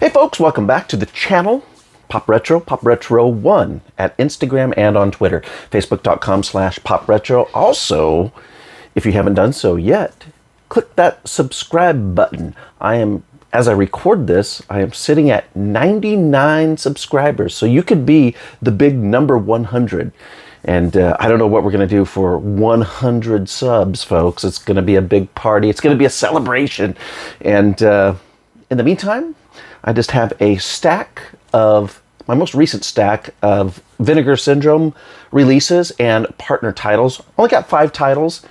Hey folks, welcome back to the channel. Pop Retro 1 at Instagram and on Twitter. Facebook.com/PopRetro. Also, if you haven't done so yet, click that subscribe button. As I record this, I am sitting at 99 subscribers. So you could be the big number 100. And I don't know what we're going to do for 100 subs, folks. It's going to be a big party. It's going to be a celebration. And in the meantime, I just have a stack of, my most recent stack of Vinegar Syndrome releases and partner titles. Only got 5 titles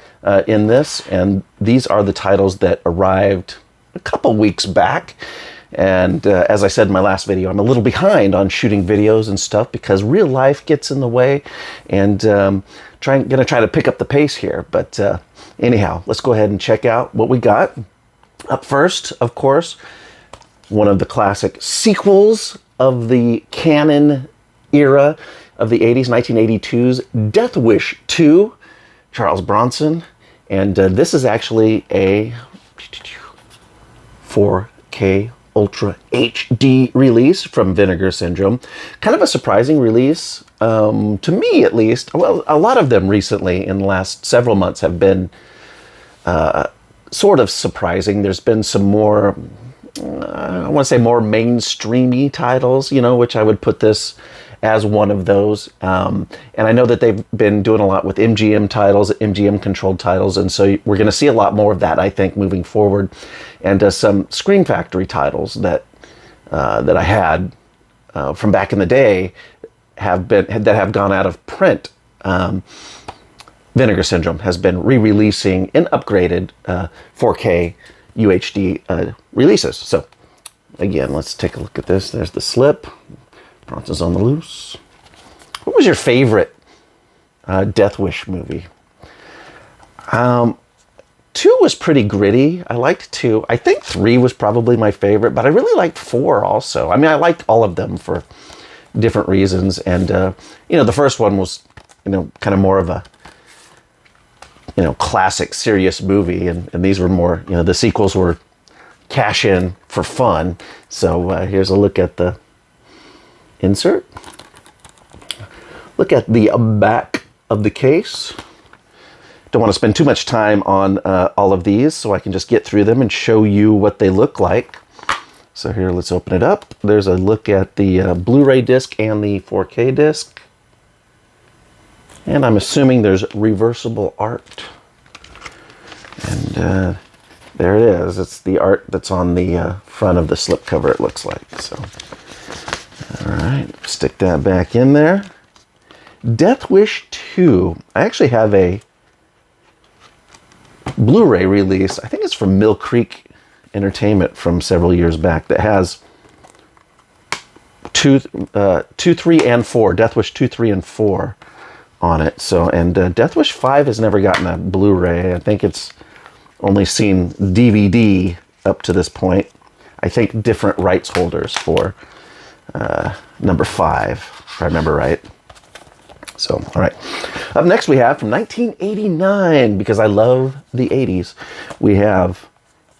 in this, and these are the titles that arrived a couple weeks back. And as I said in my last video, I'm a little behind on shooting videos and stuff because real life gets in the way, and gonna try to pick up the pace here. But anyhow, let's go ahead and check out what we got. Up first, of course, one of the classic sequels of the canon era of the 80s, 1982's Death Wish 2, Charles Bronson. And this is actually a 4K Ultra HD release from Vinegar Syndrome. Kind of a surprising release, to me at least. Well, a lot of them recently in the last several months have been sort of surprising. There's been some more, I want to say more mainstreamy titles, which I would put this as one of those. And I know that they've been doing a lot with MGM titles, MGM controlled titles. And so we're going to see a lot more of that, I think, moving forward. And some Screen Factory titles that I had from back in the day that have gone out of print. Vinegar Syndrome has been re-releasing in upgraded 4K UHD releases. So again, let's take a look at this. There's the slip. Bronson's on the loose. What was your favorite Death Wish movie? 2 was pretty gritty. I liked 2. I think 3 was probably my favorite, but I really liked 4 also. I mean, I liked all of them for different reasons. And, the first one was, kind of more of a, classic serious movie. And these were more, the sequels were cash in for fun. So here's a look at the insert. Look at the back of the case. Don't want to spend too much time on all of these, so I can just get through them and show you what they look like. So here, let's open it up. There's a look at the Blu-ray disc and the 4K disc. And I'm assuming there's reversible art. And there it is. It's the art that's on the front of the slipcover, it looks like. So, all right, stick that back in there. Death Wish 2. I actually have a Blu-ray release. I think it's from Mill Creek Entertainment from several years back that has 2, 3, and 4. Death Wish 2, 3, and 4 on it. So, and Death Wish 5 has never gotten a Blu-ray. I think it's only seen DVD up to this point. I think different rights holders for number 5, if I remember right. So, all right. Up next we have from 1989, because I love the 80s, we have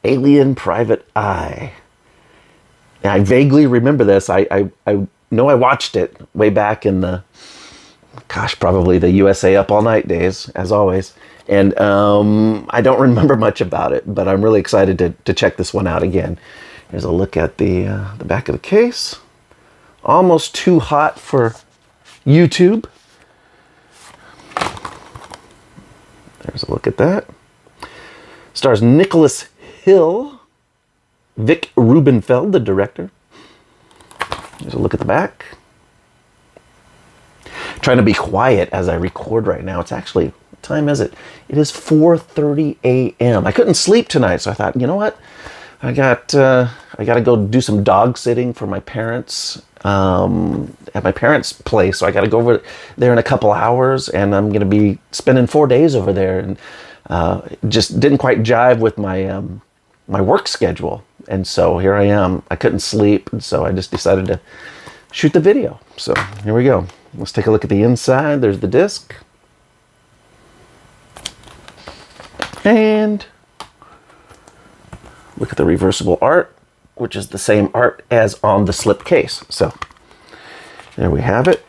Alien Private Eye. And I vaguely remember this. I know I watched it way back in the, probably the USA Up All Night days, as always. And I don't remember much about it, but I'm really excited to check this one out again. Here's a look at the back of the case. Almost too hot for YouTube. There's a look at that. Stars Nicholas Hill, Vic Rubenfeld, the director. There's a look at the back. Trying to be quiet as I record right now. It's actually, what time is it? It is 4:30 a.m. I couldn't sleep tonight, so I thought, you know what? I got to go do some dog sitting for my parents at my parents' place. So I got to go over there in a couple hours, and I'm going to be spending 4 days over there, and just didn't quite jive with my my work schedule. And so here I am. I couldn't sleep, and so I just decided to shoot the video. So here we go. Let's take a look at the inside. There's the disc. And look at the reversible art. which is the same art as on the slip case. So there we have it.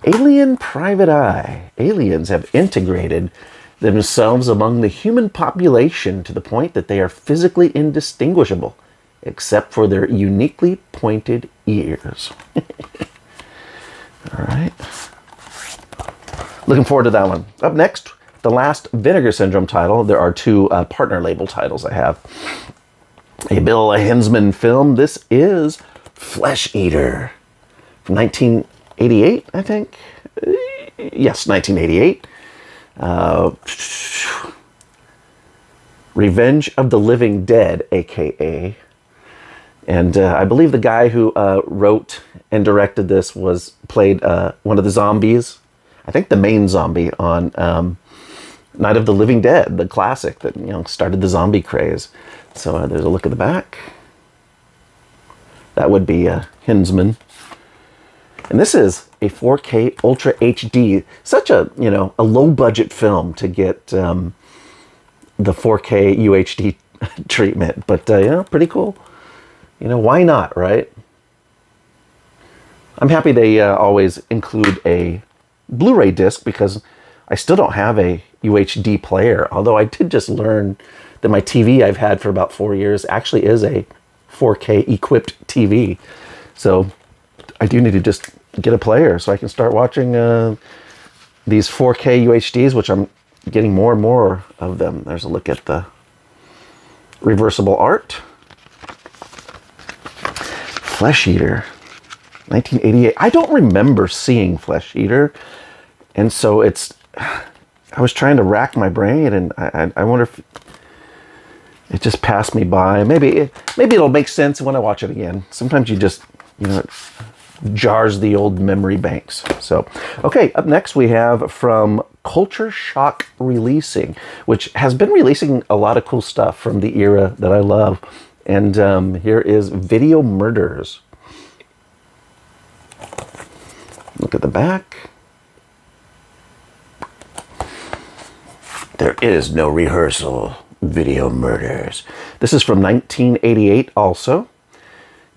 Alien Private Eye. Aliens have integrated themselves among the human population to the point that they are physically indistinguishable, except for their uniquely pointed ears. All right. Looking forward to that one. Up next, the last Vinegar Syndrome title. There are two partner label titles I have. A Bill Hensman film. This is Flesheater from 1988, I think. Yes, 1988. Revenge of the Living Dead, a.k.a. And I believe the guy who wrote and directed this played one of the zombies. I think the main zombie on Night of the Living Dead, the classic that started the zombie craze. So there's a look at the back. That would be Hensman. And this is a 4K Ultra HD. Such a a low budget film to get the 4K UHD treatment, but pretty cool. Why not, right? I'm happy they always include a Blu-ray disc because I still don't have a UHD player. Although I did just learn that my TV I've had for about 4 years actually is a 4K equipped TV. So I do need to just get a player so I can start watching these 4K UHDs, which I'm getting more and more of them. There's a look at the reversible art. Flesheater, 1988. I don't remember seeing Flesheater, and so I was trying to rack my brain, and I wonder if it just passed me by. Maybe it'll make sense when I watch it again. Sometimes you just, it jars the old memory banks. So, okay, up next we have from Culture Shock Releasing, which has been releasing a lot of cool stuff from the era that I love. And here is Video Murders. Look at the back. There is no rehearsal. Video Murders. This is from 1988 also.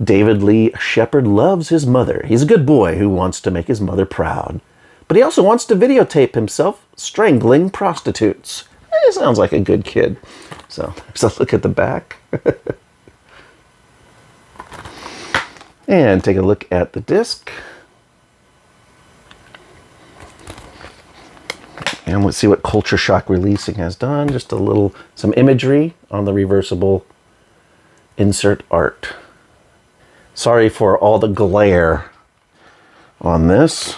David Lee Shepard loves his mother. He's a good boy who wants to make his mother proud. But he also wants to videotape himself strangling prostitutes. It sounds like a good kid. So let's look at the back. And take a look at the disc. And let's see what Culture Shock Releasing has done. Just some imagery on the reversible insert art. Sorry for all the glare on this.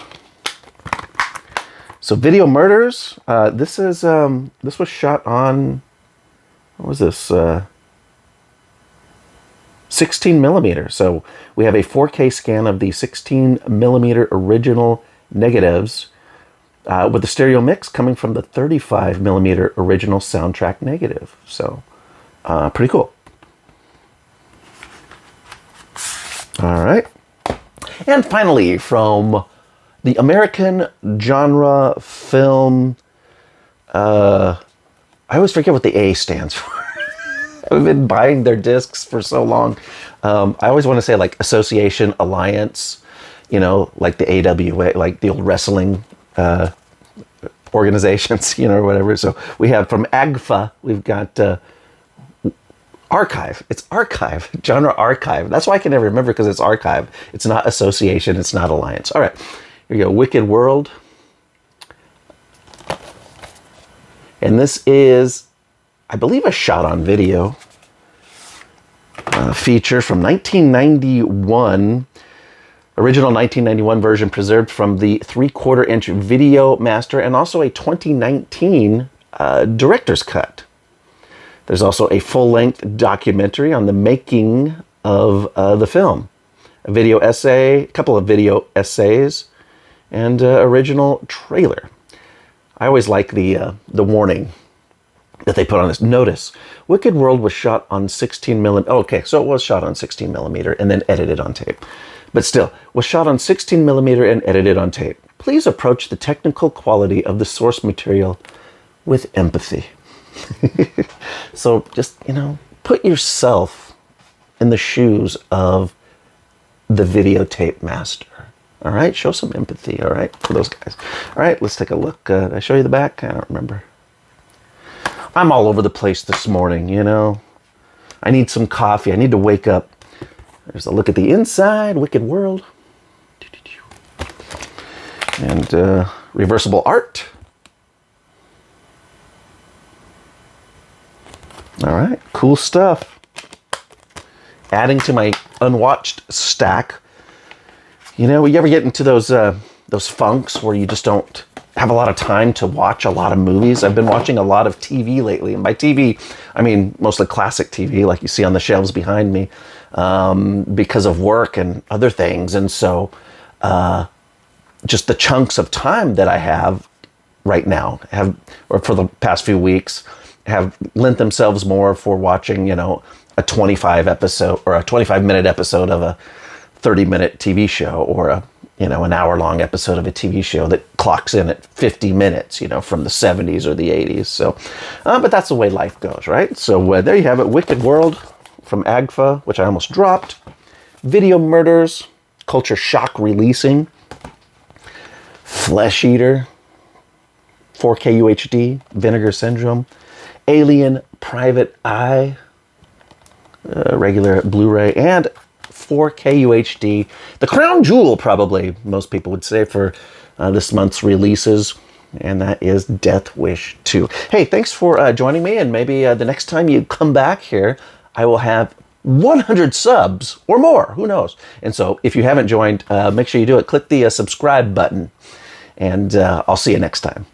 So Video Murders, this was shot on, what was this? 16 millimeter. So we have a 4K scan of the 16 millimeter original negatives with the stereo mix coming from the 35 millimeter original soundtrack negative. So pretty cool. All right. And finally, from the American Genre Film, I always forget what the A stands for. I've been buying their discs for so long. I always want to say like Association Alliance, like the AWA, like the old wrestling organizations, or whatever. So we have from AGFA, we've got Archive. It's Archive, Genre Archive. That's why I can never remember, because it's Archive. It's not Association. It's not Alliance. All right, here you go. Wicked World. And this is, I believe, a shot on video feature from 1991. Original 1991 version preserved from the 3/4 inch Video Master, and also a 2019 director's cut. There's also a full-length documentary on the making of the film, a video essay, a couple of video essays, and original trailer. I always like the warning that they put on this. Notice, Wicked World was shot on 16 millimeter. Okay, so it was shot on 16 millimeter and then edited on tape. But still, was shot on 16 millimeter and edited on tape. Please approach the technical quality of the source material with empathy. So just, put yourself in the shoes of the videotape master. All right, show some empathy, all right, for those guys. All right, let's take a look. Did I show you the back? I don't remember. I'm all over the place this morning, you know. I need some coffee. I need to wake up. There's a look at the inside, Wicked World. And reversible art. All right, cool stuff. Adding to my unwatched stack. You know, you ever get into those funks where you just don't have a lot of time to watch a lot of movies? I've been watching a lot of TV lately. And by TV, I mean mostly classic TV, like you see on the shelves behind me, because of work and other things. And so just the chunks of time that I have right now, or for the past few weeks, have lent themselves more for watching, you know, a 25-minute episode of a 30-minute TV show, or an hour-long episode of a TV show that clocks in at 50 minutes, you know, from the 70s or the 80s. So, but that's the way life goes, right? So there you have it, Wicked World from AGFA, which I almost dropped. Video Murders, Culture Shock Releasing. Flesheater, 4K UHD, Vinegar Syndrome. Alien Private Eye, regular Blu-ray, and 4K UHD. The crown jewel, probably, most people would say, for this month's releases, and that is Death Wish 2. Hey, thanks for joining me, and maybe the next time you come back here, I will have 100 subs or more, who knows? And so if you haven't joined, make sure you do it. Click the subscribe button, and I'll see you next time.